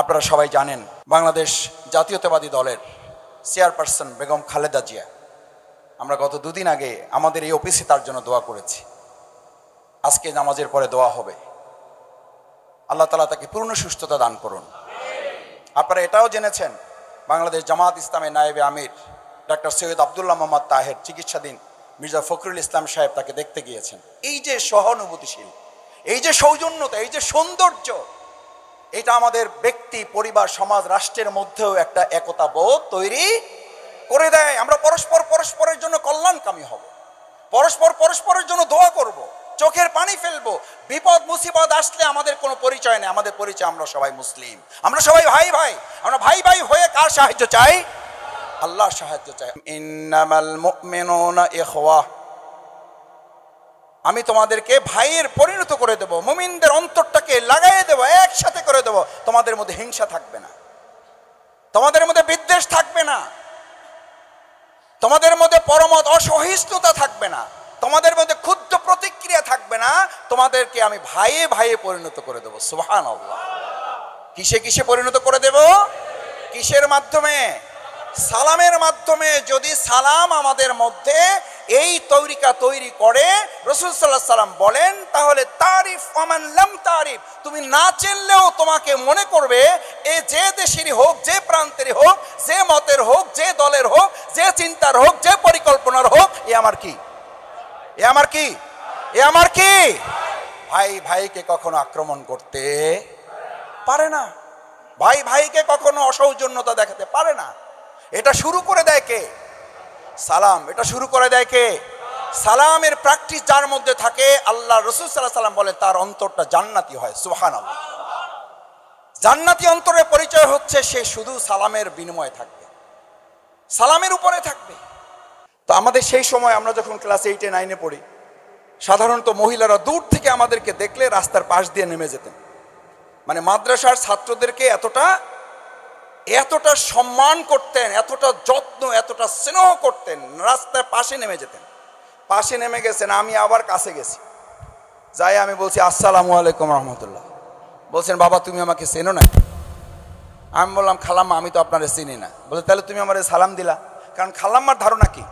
আপনারা সবাই জানেন বাংলাদেশ জাতীয়তাবাদী দলের চেয়ারপারসন বেগম খালেদা জিয়া, আমরা গত দুদিন আগে আমাদের এই অফিসে তার জন্য দোয়া করেছি। আজকে নামাজের পরে দোয়া হবে, আল্লাহ তাআলা তাকে পূর্ণ সুস্থতা দান করুন। আপনারা এটাও জেনেছেন বাংলাদেশ জামাত ইসলামের নায়েবে আমির ডক্টর সৈয়দ আব্দুল্লাহ মোহাম্মদ তাহের চিকিৎসাধীন মির্জা ফখরুল ইসলাম সাহেব তাকে দেখতে গিয়েছেন। এই যে সহানুভূতিশীল, এই যে সৌজন্যতা, এই যে সৌন্দর্য, এটা আমাদের ব্যক্তি, পরিবার, সমাজ, রাষ্ট্রের মধ্যেও একটা একতা বোধ তৈরি করে দেয়। আমরা পরস্পরের জন্য কল্যাণকামী হব, পরস্পরের জন্য দোয়া করব, চোখের পানি ফেলবো। বিপদ মুসিবত আসলে আমাদের কোনো পরিচয় নেই, আমাদের পরিচয় আমরা সবাই মুসলিম, আমরা সবাই ভাই ভাই। আমরা ভাই ভাই হয়ে কার সাহায্য চাই? আল্লাহর সাহায্য চাই। ইন্নামাল মুমিনুনা ইখওয়া, আমি তোমাদেরকে ভাইয়ের পরিণত করে দেব, মুমিনদের অন্তরটাকে লাগাইয়ে দেব, একসাথে করে দেব। তোমাদের মধ্যে হিংসা থাকবে না, তোমাদের মধ্যে বিদ্বেষ থাকবে না, তোমাদের মধ্যে পরমত অসহিষ্ণুতা থাকবে না, তোমাদের মধ্যে ক্ষুদ্র প্রতিক্রিয়া থাকবে না। তোমাদেরকে আমি ভাইয়ে ভাইয়ে পরিণত করে দেব। সুবহানাল্লাহ। কিসে কিসে পরিণত করে দেব? কিসের মাধ্যমে? সালামের মাধ্যমে। যদি সালাম আমাদের মধ্যে এই তরিকা তৈরি করে, রাসূল সাল্লাল্লাহু আলাইহি ওয়াসাল্লাম বলেন, তাহলে তারিফ ওমান লাম তারিফ, তুমি না চিনলেও তোমাকে মনে করবে এ যে দেশেরই হোক, যে প্রান্তেরই হোক, যে মতের হোক, যে দলের হোক, যে চিন্তার হোক, যে পরিকল্পনার হোক, এ আমার কি? এ আমার কি? এ আমার কি? ভাই ভাইকে কখনো আক্রমণ করতে পারে না, ভাই ভাইকে কখনো অসৌজন্যতা দেখাতে পারে না। এটা শুরু করে দেয় কে? সালাম। এটা শুরু করে দেয় কে? সালামের প্র্যাকটিস যার মধ্যে থাকে, আল্লাহ রাসূল সাল্লাল্লাহু আলাইহি ওয়াসাল্লাম বলেন তার অন্তরটা জান্নাতি হয়। সুবহানাল্লাহ। জান্নাতি অন্তরের পরিচয় হচ্ছে সে শুধু সালামের বিনিময়ে থাকবে, সালামের উপরে থাকবে। তো আমাদের সেই সময় আমরা যখন ক্লাস 8 9 পড়ি, সাধারণত মহিলারা দূর থেকে আমাদেরকে দেখলে রাস্তার পাশ দিয়ে নেমে যেতেন। মানে মাদ্রাসার ছাত্রদেরকে এতটা সম্মান করতেন, এতটা যত্ন, এতটা স্নেহ করতেন, রাস্তার পাশে নেমে যেতেন। পাশে নেমে গেছেন, আমি আবার কাছে গেছি, যাই আমি বলছি আসসালামু আলাইকুম রহমতুল্লাহ। বলছেন বাবা তুমি আমাকে চেনো না? আমি বললাম খালাম্মা আমি তো আপনারে চিনি না। বলছে তাহলে তুমি আমারে সালাম দিলা? কারণ খালাম্মার ধারণা কি,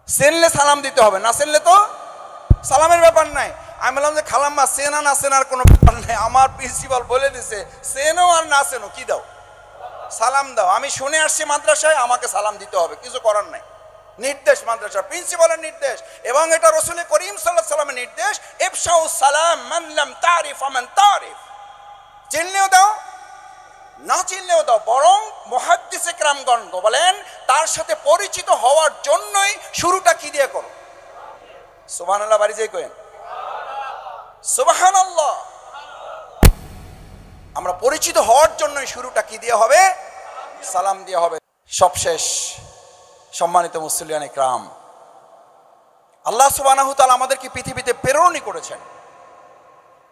চেনলে সালাম দিতে হবে, না চেনলে তো সালামের ব্যাপার নাই। আমি বললাম যে খালাম্মা চেনা না চেনার কোনো ব্যাপার নেই, আমার প্রিন্সিপাল বলে দিছে চেনো আর না চেনো কি দাও, সালাম দাও। আমি শুনে আসছি মাদ্রাসায় আমাকে সালাম দিতে হবে, কিছু করার নাই, নির্দেশ, মাদ্রাসার প্রিন্সিপালের নির্দেশ, এবং এটা রাসূল করিম সাল্লাল্লাহু আলাইহি ওয়াসাল্লামের নির্দেশ। ইফশাউ সালাম মান লাম তারিফ মান তারিফ, চিনলেও দাও না চিনলেও দাও। বরং মুহাদ্দিসে কেরামগণ বলেন তার সাথে পরিচিত হওয়ার জন্যই শুরুটা কি দিয়ে করো? সুবহানাল্লাহ। বাড়ি যাই কইেন সুবহানাল্লাহ। আমরা পরিচিত হওয়ার জন্যই শুরুটা কি দিয়ে হবে? সালাম দিয়ে হবে। সবশেষ সম্মানিত মুসলিয়ান ইকরাম, আল্লাহ সুবহানাহু ওয়া তাআলা আমাদেরকে পৃথিবীতে প্রেরণই করেছেন।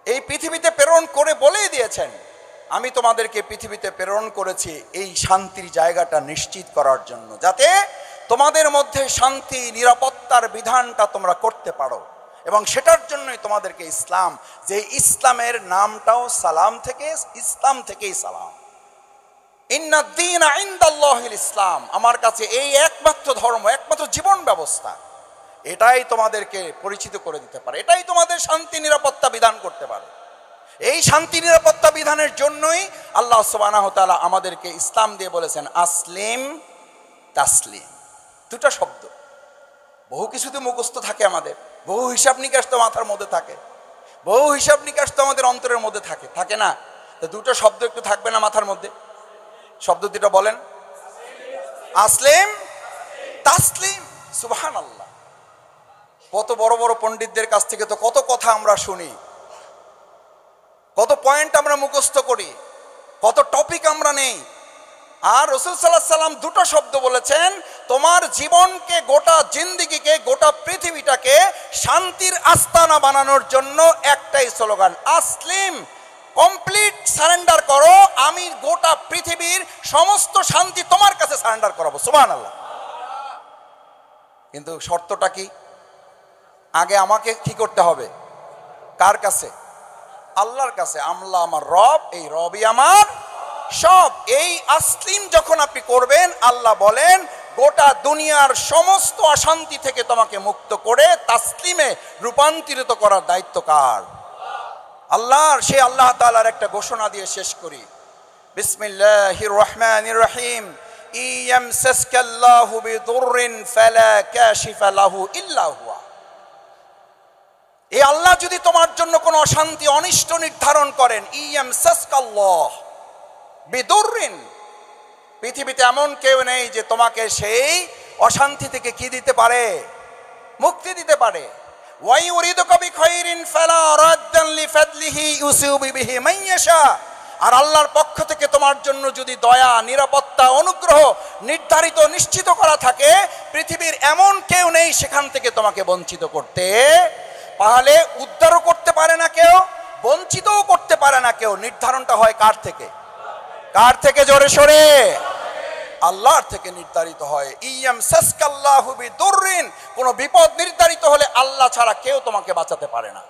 এই পৃথিবীতে প্রেরণ করে বলেই দিয়েছেন আমি তোমাদেরকে পৃথিবীতে প্রেরণ করেছি এই শান্তির জায়গাটা নিশ্চিত করার জন্য, যাতে তোমাদের মধ্যে শান্তি নিরাপত্তার বিধানটা তোমরা করতে পারো। এবং সেটার জন্যই তোমাদেরকে ইসলাম, যে ইসলামের নামটাও সালাম থেকে, ইসলাম থেকেই সালাম। ইন্নাদ দীনা ইনদাল্লাহিল ইসলাম, আমার কাছে এই একমাত্র ধর্ম, একমাত্র জীবন ব্যবস্থা, এটাই তোমাদেরকে পরিচিত করে দিতে পারে, এটাই তোমাদের শান্তি নিরাপত্তা বিধান করতে পারে। এই শান্তি নিরাপত্তা বিধানের জন্যই আল্লাহ সুবহানাহু ওয়া তাআলা আমাদেরকে ইসলাম দিয়ে বলেছেন আসলিম তাসলিম। দুটা শব্দ, বহু কিছু তো মুখস্থ থাকে আমাদের, বহু হিসাব নিকাশ তো মাথার মধ্যে থাকে, বহু হিসাব নিকাশ তো আমাদের অন্তরের মধ্যে থাকে, থাকে না? তো দুটো শব্দ একটু থাকবে না মাথার মধ্যে? শব্দ দুটো বলেন, আসলিম তাসলিম। সুবহানাল্লাহ। কত বড় বড় পণ্ডিতদের কাছ থেকে তো কত কথা আমরা শুনি, কত পয়েন্ট আমরা মুখস্থ করি, কত টপিক আমরা নেই। আর রাসূল সাল্লাল্লাহু আলাইহি ওয়াসাল্লাম দুটো শব্দ বলেছেন, তোমার জীবনকে, গোটা জিন্দেগিকে, গোটা পৃথিবীটাকে শান্তির আস্তানা বানানোর জন্য একটাই স্লোগান, আসলিম, কমপ্লিট সারেন্ডার করো, আমি গোটা পৃথিবীর সমস্ত শান্তি তোমার কাছে সারেন্ডার করাবো। সুবহানাল্লাহ। কিন্তু শর্তটা কি? আগে আমাকে কি করতে হবে? কার কাছে? আল্লাহর কাছে। আল্লাহ আমার রব, এই রবই আমার সব। এই আসলিম যখন আপনি করবেন, আল্লাহ বলেন গোটা দুনিয়ার সমস্ত অশান্তি থেকে তোমাকে মুক্ত করে তাসলিমে রূপান্তরিত করার দায়িত্ব কার? আল্লাহর। সে আল্লাহ তাআলার একটা ঘোষণা দিয়ে শেষ করি। বিসমিল্লাহির রহমানির রহিম। ইয়ামসাসকাল্লাহু বিদুররিন ফালা কাশিফা লাহু ইল্লা হুয়া। এই আল্লাহ যদি তোমার জন্য কোনো অশান্তি অনিষ্ট নির্ধারণ করেন, ইয়ামসাসকাল্লাহ বিদুররিন, পৃথিবীতে এমন কেউ নেই যে তোমাকে সেই অশান্তি থেকে কি দিতে পারে? মুক্তি দিতে পারে। ওয়া ইউরিদুকা বিখাইরিন ফালা রাদ্দান লিফাদলিহি ইউসিবু বিহি মান ইয়াশা। আর আল্লাহর পক্ষ থেকে তোমার জন্য যদি দয়া, নিরাপত্তা, অনুগ্রহ নির্ধারিত নিশ্চিত করা থাকে, পৃথিবীর এমন কেউ নেই সেখান থেকে তোমাকে বঞ্চিত করতে। তাহলে উদ্ধারও করতে পারে না কেউ, বঞ্চিতও করতে পারে না কেউ। নির্ধারণটা হয় কার থেকে? কার থেকে? জোরে সোরে আল্লাহর থেকে নির্ধারিত হয়। ইয়ামসাসকাল্লাহু বিদুররিন, কোনো বিপদ নির্ধারিত হলে আল্লাহ ছাড়া কেউ তোমাকে বাঁচাতে পারে না।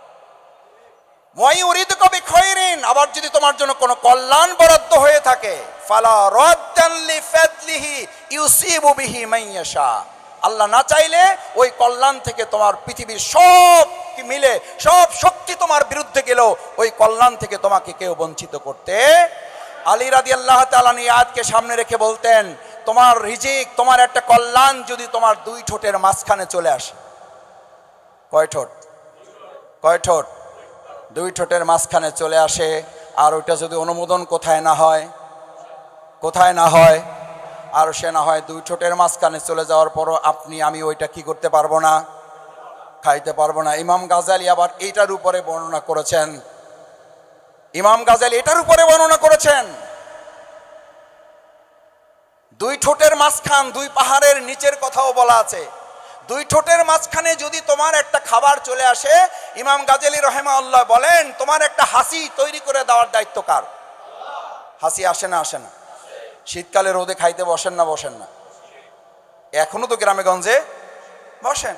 ওয়া ইউরিদুকা বিখাইরিন, আবার যদি তোমার জন্য কোনো কল্যাণ বরাদ্দ হয়ে থাকে, ফালা রাদ্দান লিফাদলিহি ইউসিবু বিহি মান ইয়াশা। আল্লাহ না চাইলে ওই কল্যাণ থেকে তোমার পৃথিবীর সব মিলে সব শক্তি তোমার বিরুদ্ধে গেলেও ওই কল্যাণ থেকে তোমাকে কেউ বঞ্চিত করতে। আলী রাদিয়াল্লাহু তাআলা এই আয়াতকে সামনে রেখে বলতেন, তোমার রিজিক, তোমার একটা কল্যাণ যদি তোমার দুই ঠোঁটের মাঝখানে চলে আসে। কয় ঠোঁট? কয় ঠোঁট? দুই ঠোঁটের মাঝখানে চলে আসে। আর ওইটা যদি অনুমোদন কোথায় না হয়, কোথায় না হয়, আর সে না হয় দুই ঠোঁটের মাঝখানে চলে যাওয়ার পরও আপনি আমি ওইটা কি করতে পারবো না? খাইতে পারবো না। ইমাম গাজালি আবার এইটার উপরে বর্ণনা করেছেন। ইমাম গাজালি এটার উপরে বর্ণনা করেছেন, দুই ঠোঁটের মাঝখান, দুই পাহাড়ের নিচের কথাও বলা আছে। দুই ঠোঁটের মাঝখানে যদি তোমার একটা খাবার চলে আসে, ইমাম গাজালি রাহিমাহুল্লাহ বলেন তোমার একটা হাসি তৈরি করে দেওয়ার দায়িত্ব কার? হাসি আসে না? আসে না? শীতকালে রোদে খাইতে বসেন না? বসেন না? এখনো তো গ্রামে গঞ্জে বসেন।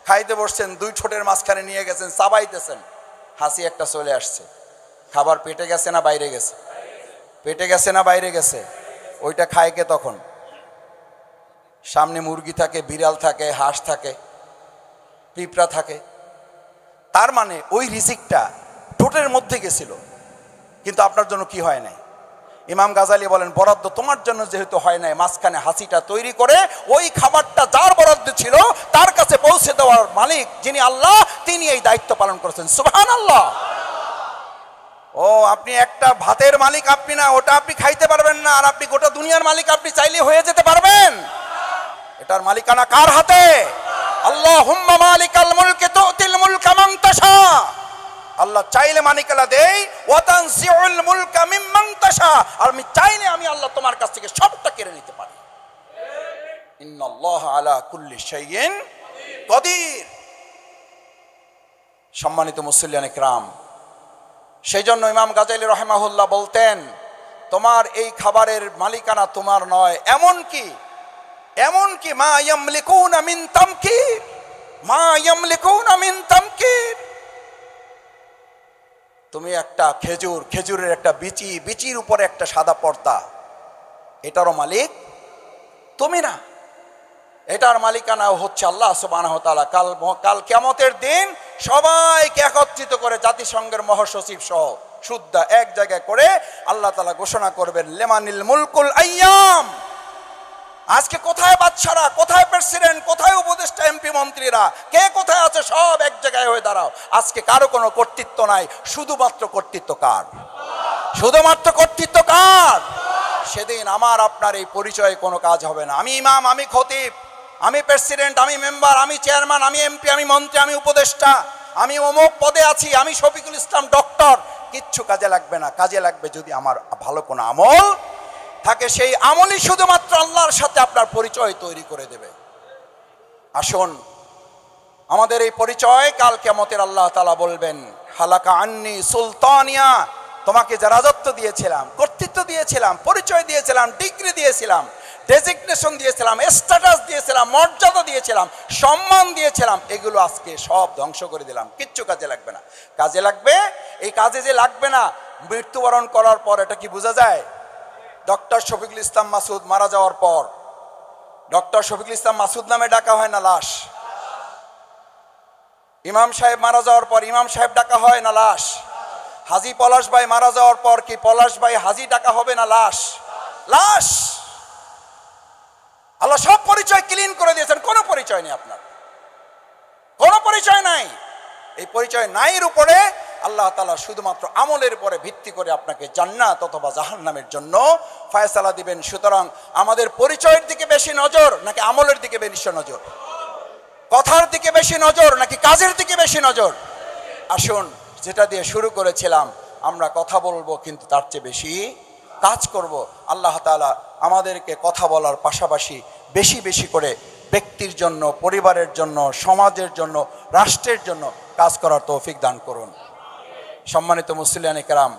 খাইতে বসছেন, দুই ঠোঁটের মাঝখানে নিয়ে গেছেন, চাবাইতেছেন, হাসি একটা চলে আসছে। খাবার পেটে গেছে না বাইরে গেছে? পেটে গেছে না বাইরে গেছে? ওইটা খায় কে তখন? সামনে মুরগি থাকে, বিড়াল থাকে, হাঁস থাকে, পিঁপড়া থাকে। তার মানে ওই রিজিকটা ঠোঁটের মধ্যে গেছিল, কিন্তু আপনার জন্য কি হয় নাই? ইমাম গাজালি বলেন বরাদ্দ তোমার জন্য যেহেতু হয় নাই, মাঝখানে হাসিটা তৈরি করে ওই খাবারটা যার বরাদ্দ ছিল তার কাছে পৌঁছে দেওয়ার মালিক যিনি আল্লাহ, তিনি এই দায়িত্ব পালন করেছেন। সুবহানাল্লাহ। ও আপনি একটা ভাতের মালিক আপনি না, ওটা আপনি খাইতে পারবেন না। আর আপনি গোটা দুনিয়ার মালিক, আপনি চাইলে হয়ে যেতে পারবেন? এটার মালিকানা কার হাতে? আল্লাহুম্মা মালিকাল মুলকি তুতিল মুলকা মান তাশা। আল্লাহ চাইলে মালিকানা দেই, ওয়া তানজিউল মুলকা মিম্মান তাশা। আর আমি চাইলে আমি আল্লাহ তোমার কাছ থেকে সবটা কেড়ে নিতে পারি। ইন্নাল্লাহা আলা কুল্লি শাইইন কাদির। সম্মানিত মুসল্লিয়ানে কিরাম, সেই জন্য ইমাম গাজালি রাহিমাহুল্লাহ বলতেন তোমার এই খাবারের মালিকানা তোমার নয়। এমনকি মা ইয়ামলিকুনা মিন তামকির, মা ইয়ামলিকুনা মিন তামকির। তুমি একটা খেজুরের একটা বিচির উপরে একটা সাদা পর্দা, এটারও মালিক তুমি না। এটার মালিকানা হচ্ছে আল্লাহ সুবহানাহু ওয়া তাআলা। কাল কিয়ামতের দিন সবাইকে একত্রিত করে জাতিসংঘের মহাসচিব সহ সুদ্ধা এক জায়গায় করে আল্লাহ তাআলা ঘোষণা করবেন লিমানিল মুলকুল আইয়াম। আজকে কোথায় বাদশারা, কোথায় প্রেসিডেন্ট, কোথায় উপদেষ্টা, এমপি, মন্ত্রীরা, কে কোথায় আছে? সব এক জায়গায় হয়ে দাঁড়াও। আজকে কারো কোনো কর্তৃত্ব নাই, শুধুমাত্র কর্তৃত্ব কার? শুধুমাত্র কর্তৃত্ব কার? সেদিন আমার আপনার এই পরিচয়ে কোনো কাজ হবে না। আমি ইমাম, আমি খতিব, আমি প্রেসিডেন্ট, আমি মেম্বার, আমি চেয়ারম্যান, আমি এমপি, আমি মন্ত্রী, আমি উপদেষ্টা, আমি অমুক পদে আছি, আমি শফিকুল ইসলাম ডক্টর, কিচ্ছু কাজে লাগবে না। কাজে লাগবে যদি আমার ভালো কোনো আমল থাকে, সেই আমলই শুধুমাত্র আল্লাহর সাথে আপনার পরিচয় তৈরি করে দেবে। আসুন, আমাদের এই পরিচয় কাল কিয়ামতের আল্লাহ তাআলা বলবেন হালাকা আন্নি সুলতানিয়া, তোমাকে যে রাজত্ব দিয়েছিলাম, কর্তৃত্ব দিয়েছিলাম, পরিচয় দিয়েছিলাম, ডিগ্রি দিয়েছিলাম, ডেজিগনেশন দিয়েছিলাম, স্ট্যাটাস দিয়েছিলাম, মর্যাদা দিয়েছিলাম, সম্মান দিয়েছিলাম, এগুলো আজকে সব ধ্বংস করে দিলাম। কিচ্ছু কাজে লাগবে না। কাজে লাগবে, এই কাজে যে লাগবে না, মৃত্যুবরণ করার পর এটা কি বোঝা যায়? ডক্টর শফিকুল ইসলাম মাসুদ মারা যাওয়ার পর ডক্টর শফিকুল ইসলাম মাসুদ নামে ডাকা হয় না লাশ? ইমাম সাহেব মারা যাওয়ার পর ইমাম সাহেব ডাকা হয় না লাশ? হাজী পলাশ ভাই মারা যাওয়ার পর কি পলাশ ভাই হাজী ডাকা হবে না লাশ? লাশ। আল্লাহ সব পরিচয় ক্লিন করে দিয়েছেন, কোনো পরিচয় নেই আপনার, কোনো পরিচয় নাই। এই পরিচয় নাইয়ের উপরে আল্লাহ তাআলা শুধুমাত্র আমলের উপরে ভিত্তি করে আপনাকে জান্নাত অথবা জাহান্নামের জন্য ফয়সালা দিবেন। সুতরাং আমাদের পরিচয়ের দিকে বেশি নজর নাকি আমলের দিকে বেশি নজর? কথার দিকে বেশি নজর নাকি কাজের দিকে বেশি নজর? আসুন, যেটা দিয়ে শুরু করেছিলাম, আমরা কথা বলবো কিন্তু তার চেয়ে বেশি কাজ করব। আল্লাহ তাআলা আমাদেরকে কথা বলার পাশাপাশি বেশি বেশি করে ব্যক্তির জন্য, পরিবারের জন্য, সমাজের জন্য, রাষ্ট্রের জন্য কাজ করার তৌফিক দান করুন। সম্মানিত মুসলিয়ানে কেরাম,